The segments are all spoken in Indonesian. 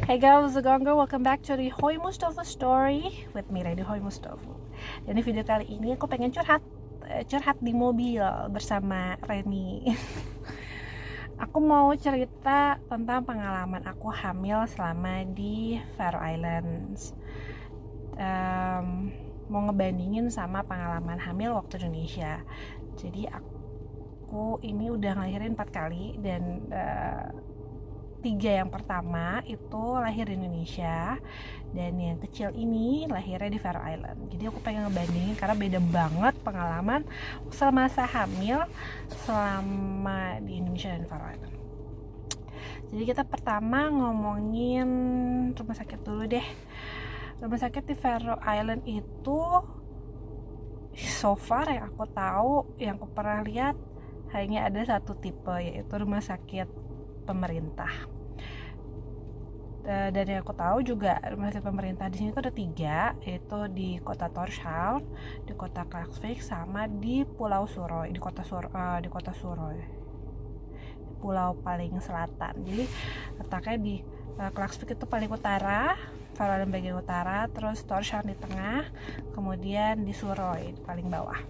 Hey guys, the Gonggo, welcome back to the Hoi Mustafa story with me, Lady Hoi Mustafa. Dan di video kali ini aku pengen curhat di mobil bersama Reni. Aku mau cerita tentang pengalaman aku hamil selama di Faroe Islands. Mau ngebandingin sama pengalaman hamil waktu Indonesia. Jadi aku ini udah ngelahirin 4 kali dan 3 yang pertama itu lahir di Indonesia dan yang kecil ini lahirnya di Faroe Island. Jadi aku pengen ngebandingin karena beda banget pengalaman semasa hamil selama di Indonesia dan Faroe Island. Jadi kita pertama ngomongin rumah sakit dulu deh. Rumah sakit di Faroe Island itu so far yang aku tahu, yang aku pernah lihat hanya ada satu tipe, yaitu rumah sakit pemerintah. Dan yang aku tahu juga rumah sakit pemerintah di sini tuh ada 3, yaitu di kota Tórshavn, di kota Klaksvík, sama di Pulau Suðuroy, di kota Suðuroy, pulau paling selatan. Jadi letaknya di Klaksvík itu paling utara, Faroe Island bagian utara, terus Tórshavn di tengah, kemudian di Suðuroy di paling bawah.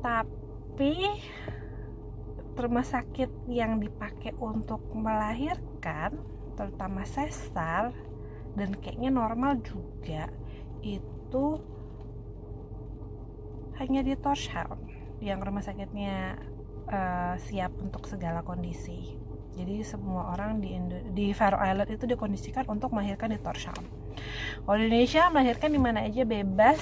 Tapi rumah sakit yang dipakai untuk melahirkan, terutama sesar dan kayaknya normal juga, itu hanya di Tórshavn yang rumah sakitnya siap untuk segala kondisi. Jadi semua orang di Faroe Island itu dikondisikan untuk melahirkan di Tórshavn. Kalau di Indonesia melahirkan di mana aja bebas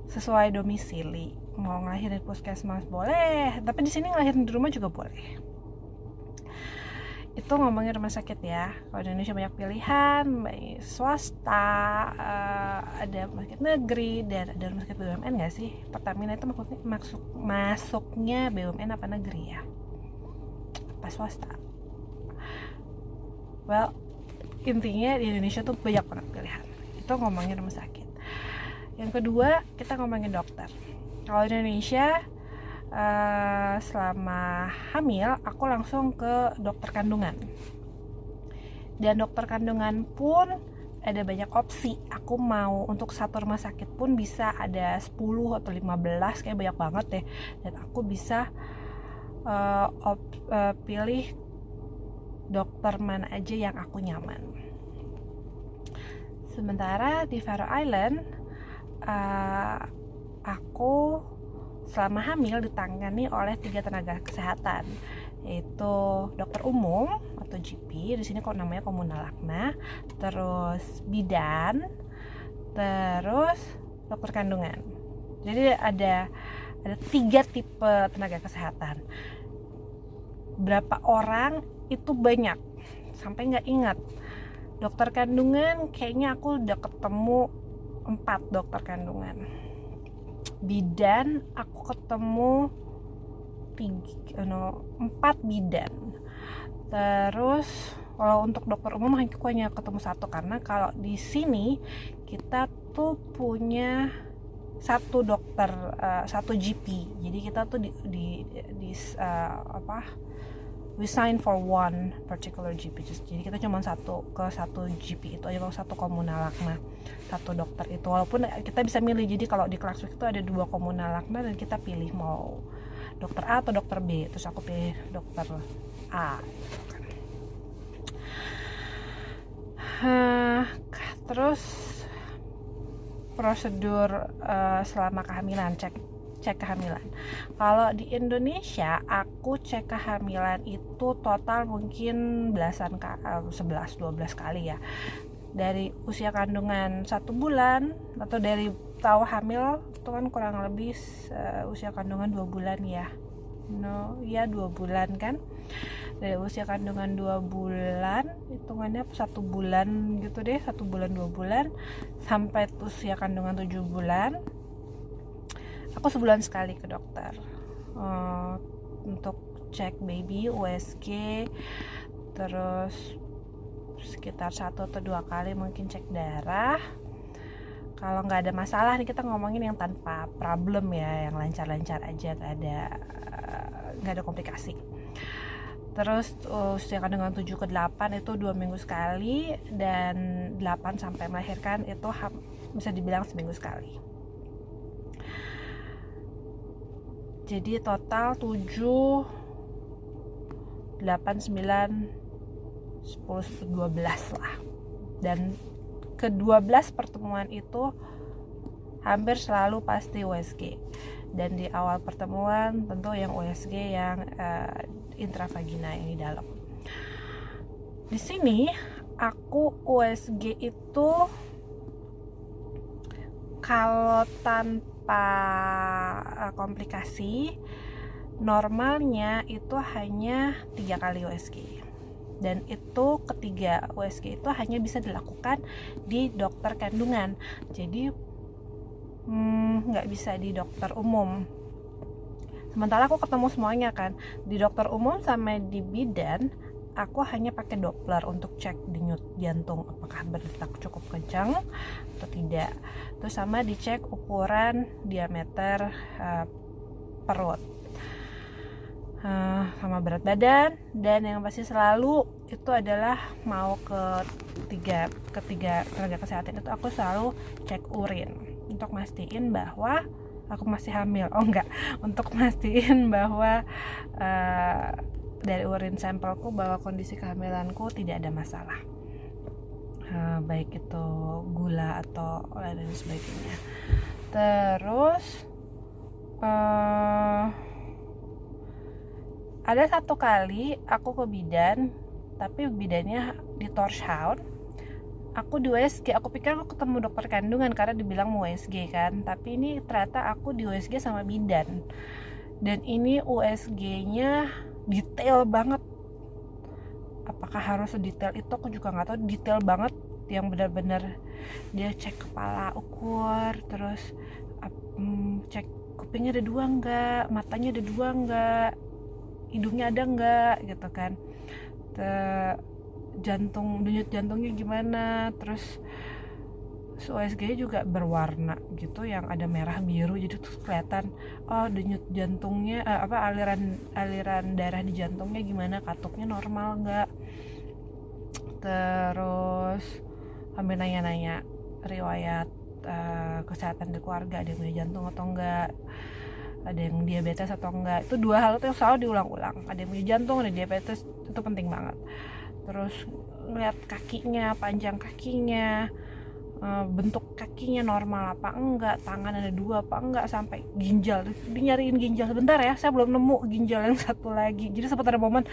sesuai domisili. Mau ngelahirin puskesmas boleh, tapi di sini ngelahirin di rumah juga boleh. Itu ngomongin rumah sakit ya. Kalau di Indonesia banyak pilihan, baik swasta, ada rumah sakit negeri, dan ada rumah sakit BUMN nggak sih? Pertamina itu masuknya BUMN apa negeri ya? Apa swasta? Well, intinya di Indonesia tuh banyak banget pilihan. Itu ngomongin rumah sakit. Yang kedua, kita ngomongin dokter. Kalau di Indonesia, selama hamil, aku langsung ke dokter kandungan. Dan dokter kandungan pun ada banyak opsi. Aku mau untuk satu rumah sakit pun bisa ada 10 atau 15, kayak banyak banget deh. Dan aku bisa pilih dokter mana aja yang aku nyaman. Sementara di Faroe Island, aku selama hamil ditangani oleh 3 tenaga kesehatan, yaitu dokter umum atau GP, di sini kok namanya Kommunalagna, terus bidan, terus dokter kandungan. Jadi ada 3 tipe tenaga kesehatan. Berapa orang itu banyak, sampai nggak ingat. Dokter kandungan kayaknya aku udah ketemu 4 dokter kandungan. Bidan aku ketemu 4 bidan. Terus kalau untuk dokter umum aku hanya ketemu 1, karena kalau di sini kita tuh punya 1 dokter, 1 GP. Jadi kita tuh we sign for one particular GP. Jadi kita cuma satu GP itu aja, kalau 1 Kommunalagna, 1 dokter itu. Walaupun kita bisa milih, jadi kalau di Klaksvík itu ada 2 Kommunalagna dan kita pilih mau dokter A atau dokter B. Terus aku pilih dokter A. Terus prosedur selama kehamilan, cek kehamilan. Kalau di Indonesia aku cek kehamilan itu total mungkin 11-12 kali ya. Dari usia kandungan 1 bulan, atau dari tahu hamil itu kan kurang lebih usia kandungan 2 bulan ya. 2 bulan kan. Dari usia kandungan 2 bulan, hitungannya 1 bulan gitu deh, 1 bulan 2 bulan, sampai usia kandungan 7 bulan. Aku sebulan sekali ke dokter untuk cek baby, USG, terus sekitar 1 atau 2 kali mungkin cek darah. Kalau nggak ada masalah nih, kita ngomongin yang tanpa problem ya, yang lancar-lancar aja, nggak ada komplikasi. Terus usia kandungan 7 ke 8 itu 2 minggu sekali, dan 8 sampai melahirkan itu bisa dibilang seminggu sekali. Jadi total 7, 8, 9, 10, 12 lah. Dan ke-12 pertemuan itu hampir selalu pasti USG. Dan di awal pertemuan tentu yang USG yang intravagina yang di dalam. Di sini aku USG itu kalau tanpa komplikasi normalnya itu hanya 3 kali USG, dan itu ketiga USG itu hanya bisa dilakukan di dokter kandungan, jadi nggak bisa di dokter umum. Sementara aku ketemu semuanya kan di dokter umum sama di bidan, aku hanya pakai Doppler untuk cek denyut jantung apakah berdetak cukup kencang atau tidak. Terus sama dicek ukuran diameter perut, sama berat badan, dan yang pasti selalu itu adalah mau ketiga tenaga kesehatan itu aku selalu cek urin untuk mastiin bahwa aku masih hamil. Untuk mastiin bahwa dari urin sampelku bahwa kondisi kehamilanku tidak ada masalah, baik itu gula atau lain sebagainya. Terus ada satu kali aku ke bidan, tapi bidannya di Tórshavn. Aku di USG, aku pikir aku ketemu dokter kandungan karena dibilang mau USG kan, tapi ini ternyata aku di USG sama bidan, dan ini USG-nya detail banget. Apakah harus sedetail itu aku juga nggak tahu, detail banget, yang benar-benar dia cek kepala ukur, terus cek kupingnya ada 2 enggak, matanya ada 2 enggak, hidungnya ada enggak gitu kan, denyut jantungnya gimana. Terus USG-nya juga berwarna gitu, yang ada merah biru, jadi tuh kelihatan denyut jantungnya aliran darah di jantungnya gimana, katupnya normal enggak. Terus sambil nanya-nanya riwayat kesehatan di keluarga, ada yang punya jantung atau enggak, ada yang diabetes atau enggak. Itu 2 hal itu yang selalu diulang-ulang, ada yang punya jantung, ada diabetes, itu penting banget. Terus ngeliat kakinya, panjang kakinya, bentuk kakinya normal apa enggak, tangan ada 2 apa enggak, sampai ginjal, dinyariin ginjal. Sebentar ya, saya belum nemu ginjal yang satu lagi. Jadi sempat ada momen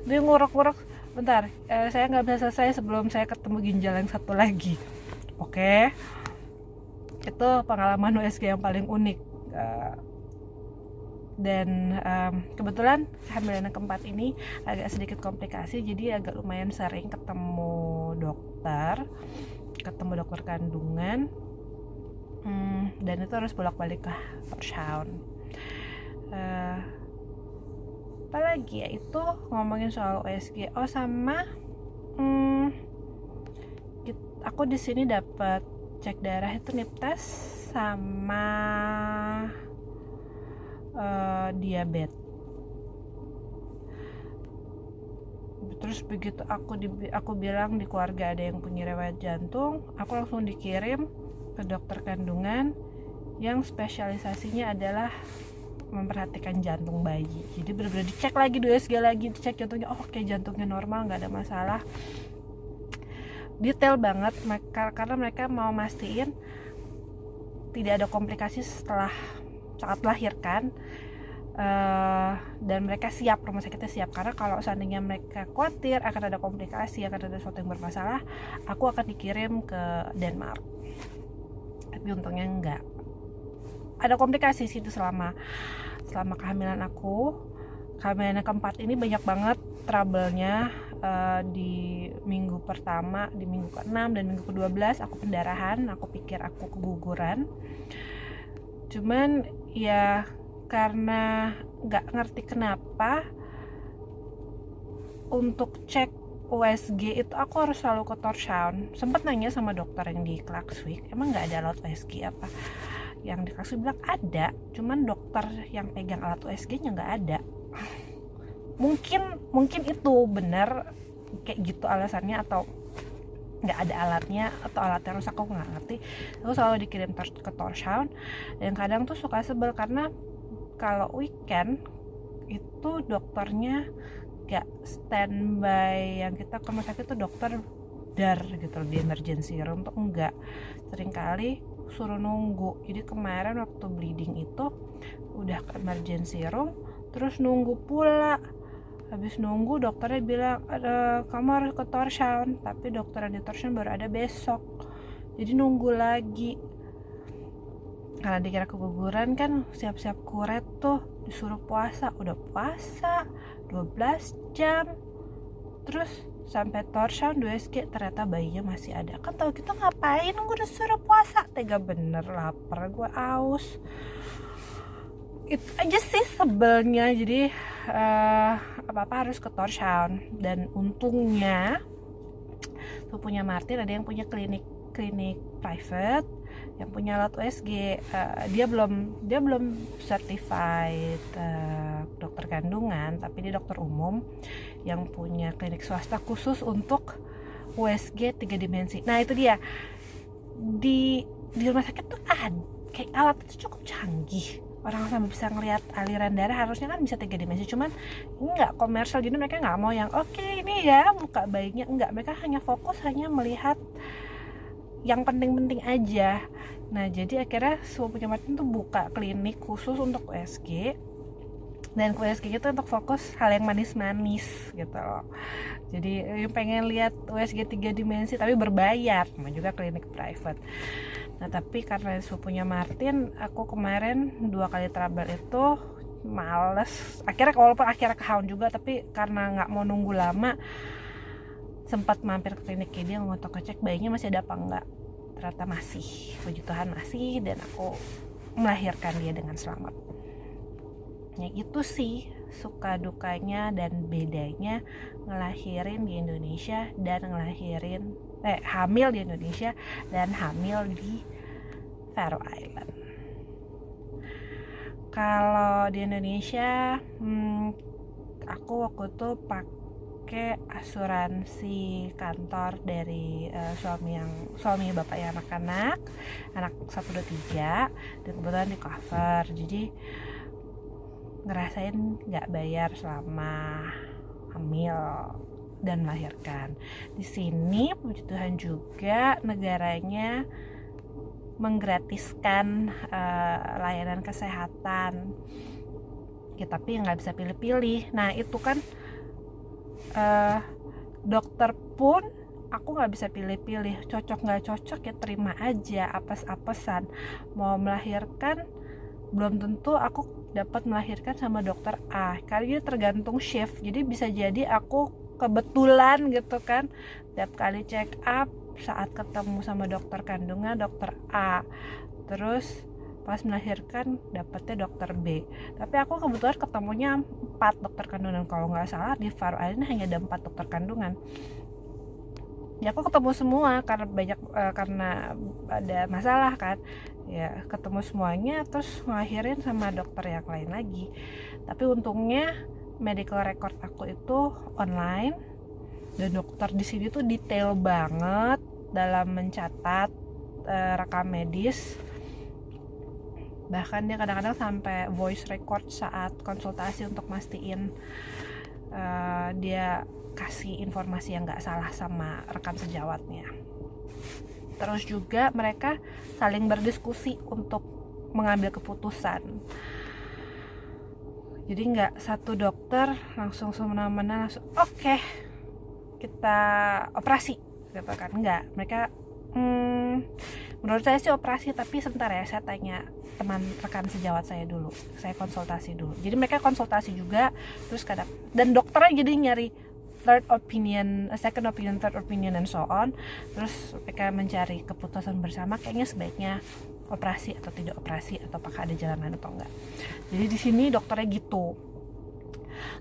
dia ngurek-ngurek, bentar, saya nggak bisa selesai sebelum saya ketemu ginjal yang satu lagi. Oke. Itu pengalaman USG yang paling unik. Dan kebetulan kehamilan yang keempat ini agak sedikit komplikasi, jadi agak lumayan sering ketemu dokter kandungan, dan itu harus bolak-balik ke Tórshavn. Apalagi ya, itu ngomongin soal USG. Sama aku di sini dapat cek darah itu nip test sama diabetes. Terus begitu aku bilang di keluarga ada yang punya riwayat jantung, aku langsung dikirim ke dokter kandungan yang spesialisasinya adalah memperhatikan jantung bayi. Jadi benar-benar dicek lagi, USG lagi, dicek jantungnya. Oke, jantungnya normal, nggak ada masalah. Detail banget karena mereka mau mastiin tidak ada komplikasi setelah saat melahirkan, dan mereka siap, rumah sakitnya siap, karena kalau seandainya mereka khawatir akan ada komplikasi, akan ada sesuatu yang bermasalah, aku akan dikirim ke Denmark. Tapi untungnya enggak ada komplikasi sih itu selama kehamilan aku. Kehamilan yang keempat ini banyak banget trouble-nya. Di minggu pertama, di minggu ke-6 dan minggu ke-12 aku pendarahan, aku pikir aku keguguran. Cuman ya karena nggak ngerti kenapa untuk cek USG itu aku harus selalu ke Tórshavn. Sempat nanya sama dokter yang di Klaksvik, emang nggak ada alat USG apa? Yang di Klaksvik bilang ada, cuman dokter yang pegang alat USG nya nggak ada. mungkin itu benar kayak gitu alasannya, atau nggak ada alatnya, atau alatnya rusak, aku nggak ngerti. Aku selalu dikirim ke Torshavn, dan kadang tuh suka sebel karena kalau weekend itu dokternya nggak standby, yang kita ke rumah sakit tuh dokter dar gitu di emergency room tuh enggak, seringkali suruh nunggu. Jadi kemarin waktu bleeding itu udah ke emergency room terus nunggu pula. Habis nunggu dokternya bilang kamu harus ke Torshavn, tapi dokter di Torshavn baru ada besok, jadi nunggu lagi. Karena dikira keguguran kan, siap-siap kuret tuh, disuruh puasa, udah puasa 12 jam, terus sampai Torshavn 2SG ternyata bayinya masih ada. Kan tau gitu ngapain gue udah suruh puasa, tega bener, lapar gue, aus. Itu aja sih sebelnya. Jadi apa-apa harus ke Torshavn. Dan untungnya sepupunya Martin ada yang punya klinik private yang punya alat USG. Dia belum certified dokter kandungan, tapi dia dokter umum yang punya klinik swasta khusus untuk USG 3 dimensi. Nah itu dia, di rumah sakit tuh ada kayak alat itu cukup canggih, orang sampai bisa ngelihat aliran darah. Harusnya kan bisa 3 dimensi, cuman enggak komersial, jadi mereka nggak mau yang oke, ini ya buka bayinya, enggak, mereka hanya fokus hanya melihat yang penting-penting aja. Nah jadi akhirnya sepupunya Martin tuh buka klinik khusus untuk USG, dan USG itu untuk fokus hal yang manis-manis gitu loh. Jadi pengen lihat USG 3 dimensi tapi berbayar, sama juga klinik private. Nah tapi karena sepupunya Martin, aku kemarin 2 kali trouble itu males. Walaupun akhirnya kehaun juga, tapi karena nggak mau nunggu lama, sempat mampir ke kliniknya dia untuk ngecek bayinya masih ada apa enggak. Ternyata masih, puji Tuhan masih, dan aku melahirkan dia dengan selamat. Ya gitu sih suka dukanya dan bedanya ngelahirin di Indonesia dan hamil di Indonesia dan hamil di Faroe Island. Kalau di Indonesia aku waktu itu pakai asuransi kantor dari suami bapaknya anak 1, 2, 3, dan kebetulan di cover, jadi ngerasain nggak bayar selama hamil dan melahirkan. Di sini puji Tuhan juga negaranya menggratiskan layanan kesehatan ya, tapi nggak bisa pilih-pilih. Nah itu kan dokter pun aku nggak bisa pilih-pilih, cocok nggak cocok ya terima aja, apes-apesan. Mau melahirkan belum tentu aku dapat melahirkan sama dokter A, karena dia tergantung shift. Jadi bisa jadi aku kebetulan gitu kan, tiap kali check up saat ketemu sama dokter kandungan dokter A, terus pas melahirkan dapetnya dokter B. Tapi aku kebetulan ketemunya 4 dokter kandungan, kalau nggak salah di Faroe Island hanya ada 4 dokter kandungan. Ya aku ketemu semua karena ada masalah kan, ya ketemu semuanya, terus ngelahirin sama dokter yang lain lagi. Tapi untungnya medical record aku itu online, dan dokter di sini tuh detail banget dalam mencatat rekam medis. Bahkan dia kadang-kadang sampai voice record saat konsultasi untuk mastiin dia kasih informasi yang nggak salah sama rekan sejawatnya. Terus juga mereka saling berdiskusi untuk mengambil keputusan. Jadi nggak satu dokter langsung semena-mena langsung oke, kita operasi gitu kan, nggak. Mereka menurut saya sih operasi, tapi sebentar ya, saya tanya teman rekan sejawat saya dulu, saya konsultasi dulu. Jadi mereka konsultasi juga, terus kadang, dan dokternya jadi nyari third opinion, second opinion, third opinion, and so on. Terus mereka mencari keputusan bersama, kayaknya sebaiknya operasi atau tidak operasi, atau apakah ada jalan lain atau enggak. Jadi di sini dokternya gitu.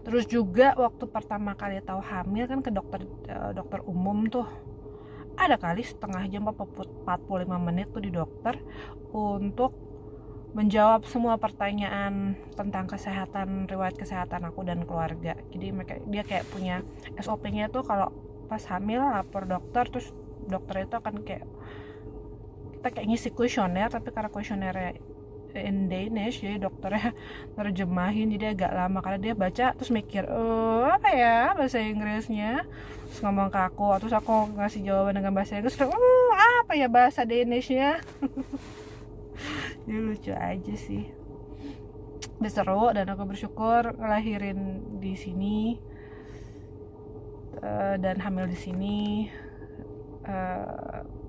Terus juga waktu pertama kali tahu hamil kan ke dokter umum tuh, ada kali setengah jam 45 menit tuh di dokter untuk menjawab semua pertanyaan tentang kesehatan, riwayat kesehatan aku dan keluarga. Jadi dia kayak punya SOP-nya tuh kalau pas hamil lapor dokter, terus dokter itu akan kayak kita kayak ngisi kuesioner, tapi karena kuesionernya in Danish jadi dokternya terjemahin jadi agak lama karena dia baca terus mikir apa ya bahasa Inggrisnya, terus ngomong ke aku, terus aku ngasih jawaban dengan bahasa Inggris, apa ya bahasa Danishnya. Jadi lucu aja sih, seru dan aku bersyukur ngelahirin di sini dan hamil di sini,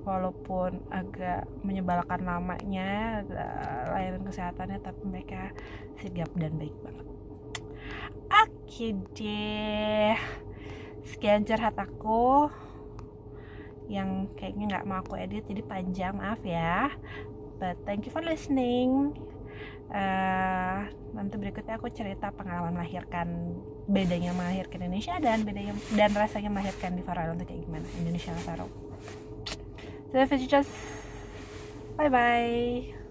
walaupun agak menyebalkan lamanya layanan kesehatannya, tapi mereka sigap dan baik banget. Oke deh, sekian curhat aku yang kayaknya nggak mau aku edit jadi panjang, maaf ya, but thank you for listening. Nanti berikutnya aku cerita pengalaman melahirkan, bedanya melahirkan Indonesia dan rasanya melahirkan di Faroe Island kayak gimana, Indonesia dan Faroe. So if it's just bye bye.